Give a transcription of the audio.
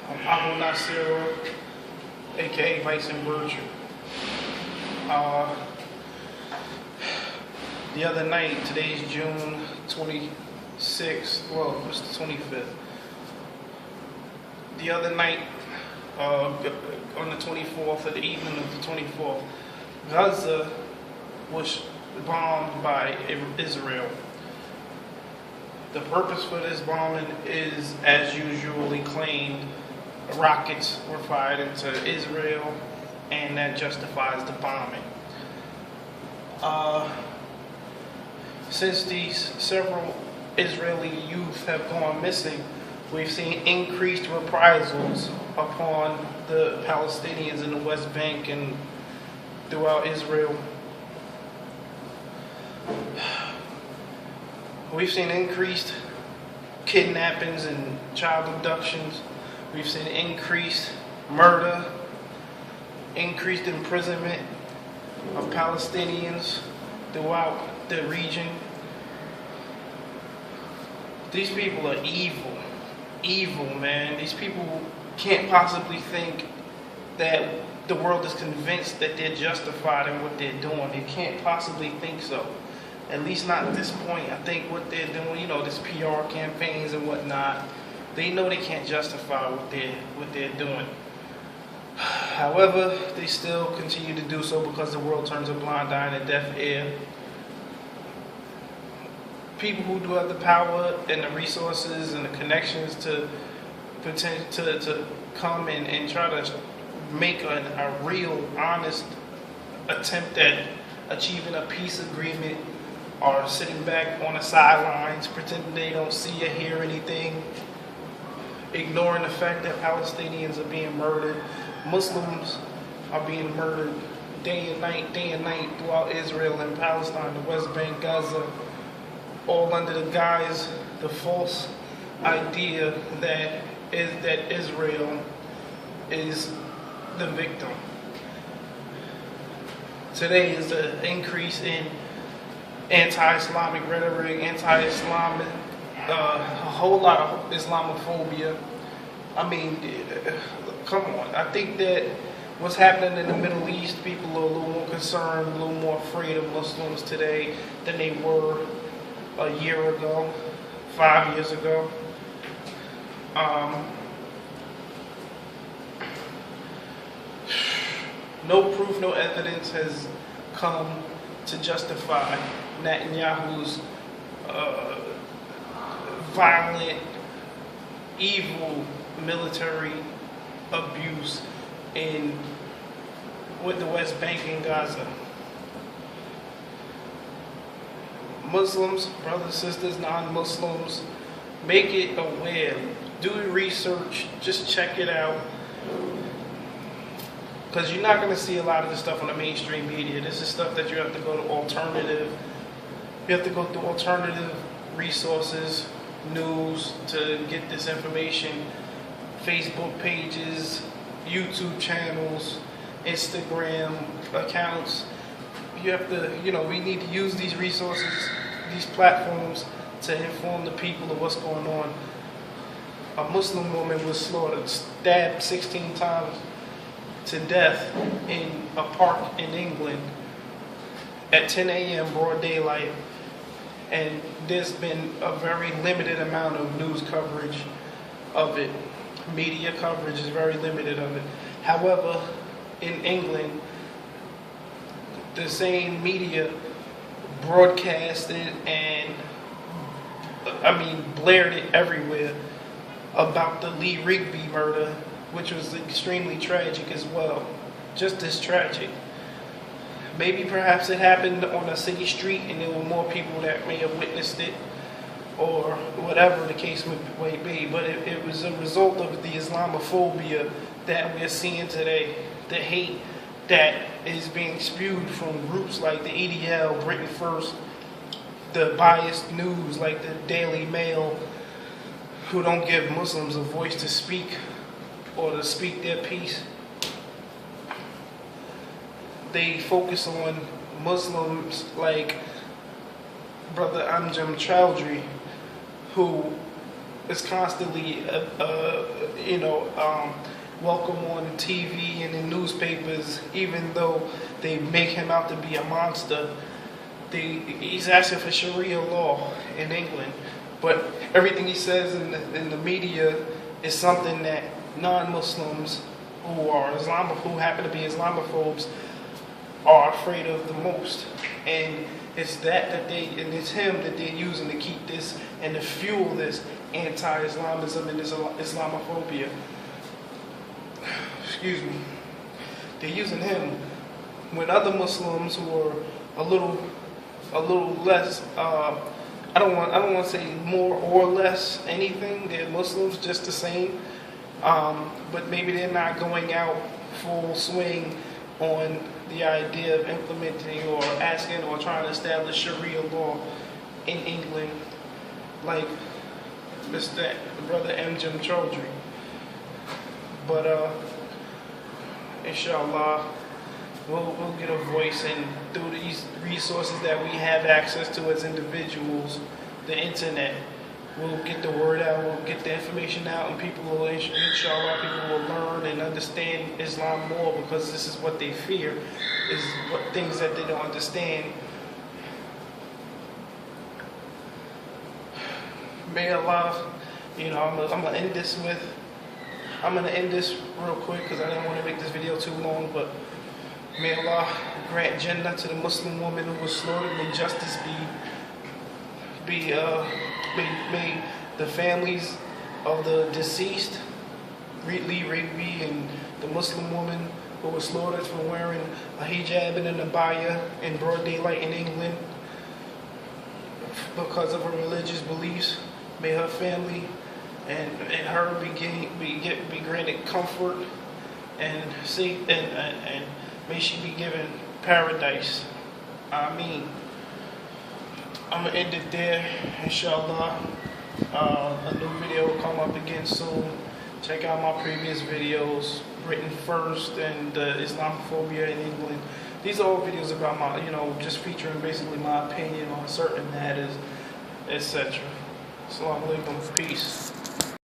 Abu Nasir, aka Vice and Virtue. Uh, the other night, today's June 26th, well, it's the 25th. The other night, on the 24th, or the evening of the 24th, Gaza was bombed by Israel. The purpose for this bombing is, as usually claimed, rockets were fired into Israel, and that justifies the bombing. Since these several Israeli youth have gone missing, we've seen increased reprisals upon the Palestinians in the West Bank and throughout Israel. We've seen increased kidnappings and child abductions. We've seen increased murder, increased imprisonment of Palestinians throughout the region. These people are evil. Evil, man. These people can't possibly think that the world is convinced that they're justified in what they're doing. They can't possibly think so. At least not at this point. I think what they're doing, this PR campaigns and whatnot, they know they can't justify what they're doing. However, they still continue to do so because the world turns a blind eye and a deaf ear. People who do have the power and the resources and the connections to come and try to make a real, honest attempt at achieving a peace agreement are sitting back on the sidelines, pretending they don't see or hear anything, ignoring the fact that Palestinians are being murdered, Muslims are being murdered day and night throughout Israel and Palestine, the West Bank, Gaza, all under the guise, the false idea that Israel is the victim. Today is the increase in anti-Islamic rhetoric, anti-Islamic, a whole lot of Islamophobia. I mean, come on. I think that what's happening in the Middle East, people are a little more concerned, a little more afraid of Muslims today than they were a year ago, 5 years ago. No proof, no evidence has come to justify Netanyahu's violent, evil military abuse with the West Bank and Gaza. Muslims, brothers, sisters, non-Muslims, make it aware. Do research. Just check it out. Because you're not going to see a lot of this stuff on the mainstream media. This is stuff that you have to go to alternative. You have to go through alternative resources, news to get this information. Facebook pages, YouTube channels, Instagram accounts. You have to, we need to use these resources, these platforms to inform the people of what's going on. A Muslim woman was slaughtered, stabbed 16 times to death in a park in England at 10 a.m. broad daylight, and there's been a very limited amount of news coverage of it. Media coverage is very limited of it. However, in England, the same media broadcasted and blared it everywhere about the Lee Rigby murder, which was extremely tragic as well. Just as tragic. Maybe perhaps it happened on a city street and there were more people that may have witnessed it, or whatever the case may be, but it was a result of the Islamophobia that we're seeing today, the hate that is being spewed from groups like the EDL, Britain First, the biased news like the Daily Mail, who don't give Muslims a voice to speak or to speak their piece. They focus on Muslims like Brother Amjad Chowdhury, who is constantly, welcome on TV and in newspapers, even though they make him out to be a monster. He's asking for Sharia law in England, but everything he says in the media is something that non-Muslims who happen to be Islamophobes are afraid of the most, and it's it's him that they're using to keep this and to fuel this anti-Islamism and this Islamophobia. Excuse me. They're using him when other Muslims who are a little less. I don't want to say more or less anything. They're Muslims just the same, but maybe they're not going out full swing on the idea of implementing or asking or trying to establish Sharia law in England, like Brother M. Jim Chaudhry. But inshallah, we'll get a voice, and through these resources that we have access to as individuals, the internet, we'll get the word out, we'll get the information out, and people will, inshallah, people will learn and understand Islam more, because this is what they fear, is what things that they don't understand. May Allah, I'm gonna end this real quick because I didn't want to make this video too long, but may Allah grant Jannah to the Muslim woman who was slaughtered. May justice may the families of the deceased, Lee Rigby and the Muslim woman who was slaughtered for wearing a hijab and an abaya in broad daylight in England because of her religious beliefs. May her family and her be granted comfort and may she be given paradise. Ameen. I'm gonna end it there, inshallah. A new video will come up again soon. Check out my previous videos, Britain First and Islamophobia in England. These are all videos about my, just featuring basically my opinion on certain matters, etc. Assalamu alaikum. Peace.